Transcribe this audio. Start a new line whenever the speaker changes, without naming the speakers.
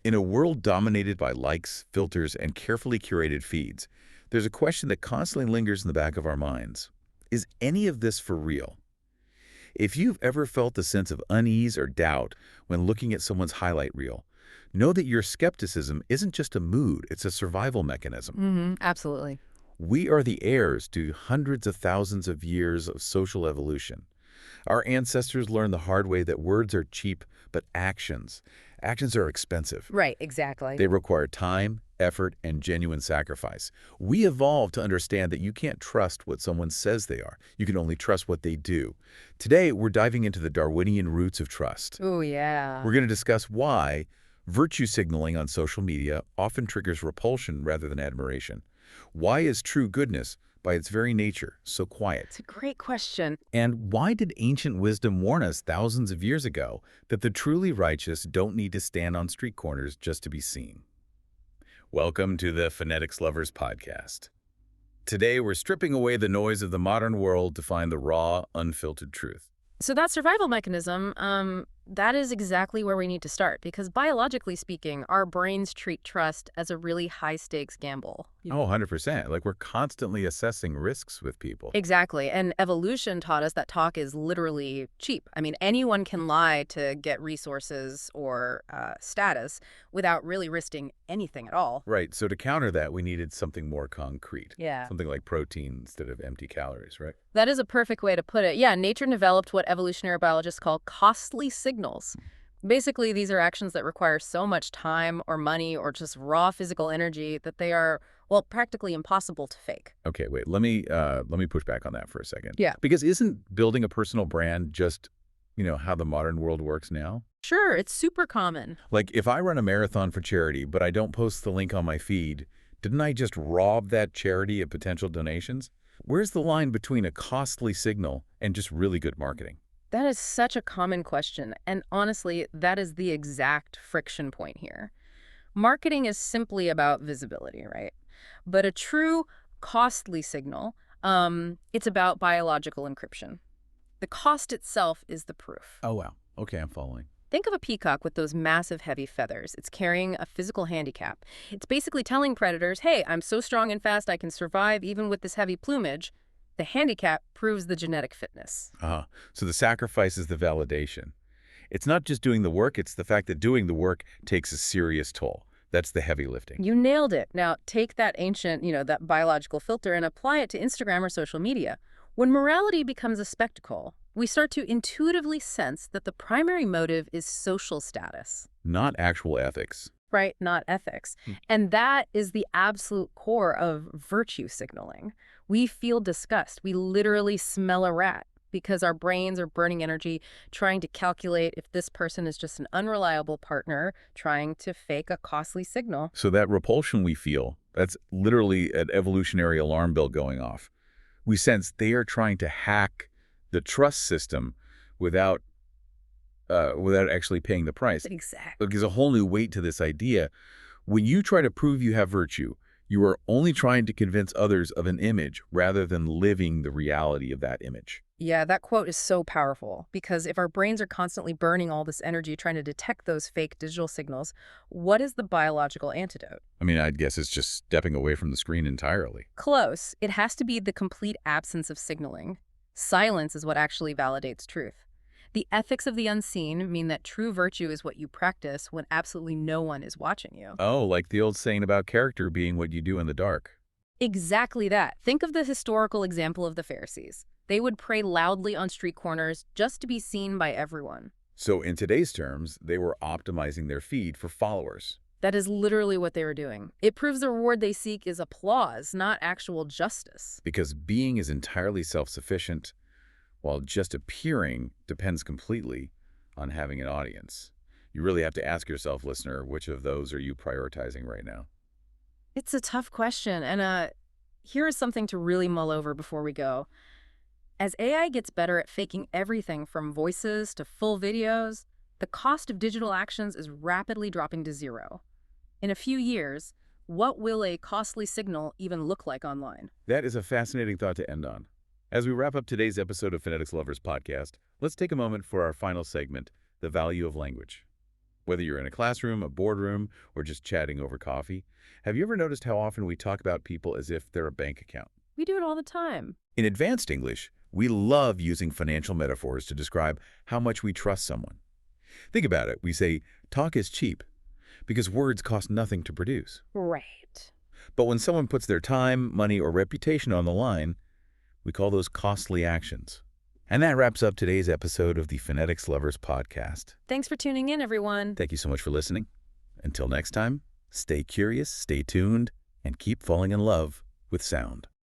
In a world dominated by likes, filters, and carefully curated feeds, there's a question that constantly lingers in the back of our minds. Is any of this for real? If you've ever felt a sense of unease or doubt when looking at someone's highlight reel, know that your skepticism isn't just a mood, it's a survival mechanism.
Absolutely.
We are the heirs to hundreds of thousands of years of social evolution. Our ancestors learned the hard way that words are cheap, but actions are expensive.
Right, exactly.
They require time, effort, and genuine sacrifice. We evolved to understand that you can't trust what someone says they are. You can only trust what they do. Today, we're diving into the Darwinian roots of trust.
Oh, yeah.
We're going to discuss why virtue signaling on social media often triggers repulsion rather than admiration. Why is true goodness, by its very nature, so quiet?
It's a great question.
And why did ancient wisdom warn us thousands of years ago that the truly righteous don't need to stand on street corners just to be seen? Welcome to the Phonetics Lovers Podcast. Today, we're stripping away the noise of the modern world to find the raw, unfiltered truth.
So that survival mechanism, that is exactly where we need to start, because biologically speaking, our brains treat trust as a really high-stakes gamble.
Oh, 100%. Like we're constantly assessing risks with people.
Exactly. And evolution taught us that talk is literally cheap. I mean, anyone can lie to get resources or status without really risking anything at all.
Right. So to counter that, we needed something more concrete.
Yeah.
Something like protein instead of empty calories, right?
That is a perfect way to put it. Yeah, nature developed what evolutionary biologists call costly signals. Basically, these are actions that require so much time or money or just raw physical energy that they are, well, practically impossible to fake.
Okay, wait. Let me push back on that for a second.
Yeah.
Because isn't building a personal brand just, how the modern world works now?
Sure, it's super common.
Like if I run a marathon for charity, but I don't post the link on my feed, didn't I just rob that charity of potential donations? Where's the line between a costly signal and just really good marketing?
That is such a common question, and honestly, that is the exact friction point here. Marketing is simply about visibility, right? But a true costly signal, it's about biological encryption. The cost itself is the proof.
Oh, wow. Okay, I'm following.
Think of a peacock with those massive heavy feathers. It's carrying a physical handicap. It's basically telling predators, hey, I'm so strong and fast I can survive even with this heavy plumage. The handicap proves the genetic fitness.
So the sacrifice is the validation. It's not just doing the work, it's the fact that doing the work takes a serious toll. That's the heavy lifting.
You nailed it. Now, take that ancient, that biological filter and apply it to Instagram or social media. When morality becomes a spectacle, we start to intuitively sense that the primary motive is social status.
Not actual ethics.
Right, not ethics. And that is the absolute core of virtue signaling. We feel disgust. We literally smell a rat because our brains are burning energy trying to calculate if this person is just an unreliable partner trying to fake a costly signal.
So that repulsion we feel, that's literally an evolutionary alarm bell going off. We sense they are trying to hack the trust system without actually paying the price.
Exactly.
There's a whole new weight to this idea. When you try to prove you have virtue, you are only trying to convince others of an image rather than living the reality of that image.
Yeah, that quote is so powerful because if our brains are constantly burning all this energy trying to detect those fake digital signals, what is the biological antidote?
I mean, I'd guess it's just stepping away from the screen entirely.
Close. It has to be the complete absence of signaling. Silence is what actually validates truth. The ethics of the unseen mean that true virtue is what you practice when absolutely no one is watching you.
Oh, like the old saying about character being what you do in the dark.
Exactly that. Think of the historical example of the Pharisees. They would pray loudly on street corners just to be seen by everyone.
So in today's terms, they were optimizing their feed for followers.
That is literally what they were doing. It proves the reward they seek is applause, not actual justice.
Because being is entirely self-sufficient, while just appearing depends completely on having an audience. You really have to ask yourself, listener, which of those are you prioritizing right now?
It's a tough question, and here is something to really mull over before we go. As AI gets better at faking everything from voices to full videos, the cost of digital actions is rapidly dropping to zero. In a few years, what will a costly signal even look like online?
That is a fascinating thought to end on. As we wrap up today's episode of Phonetics Lovers Podcast, let's take a moment for our final segment, the value of language. Whether you're in a classroom, a boardroom, or just chatting over coffee, have you ever noticed how often we talk about people as if they're a bank account?
We do it all the time.
In advanced English, we love using financial metaphors to describe how much we trust someone. Think about it. We say, talk is cheap, because words cost nothing to produce.
Right.
But when someone puts their time, money, or reputation on the line, we call those costly actions. And that wraps up today's episode of the Phonetics Lovers podcast.
Thanks for tuning in, everyone.
Thank you so much for listening. Until next time, stay curious, stay tuned, and keep falling in love with sound.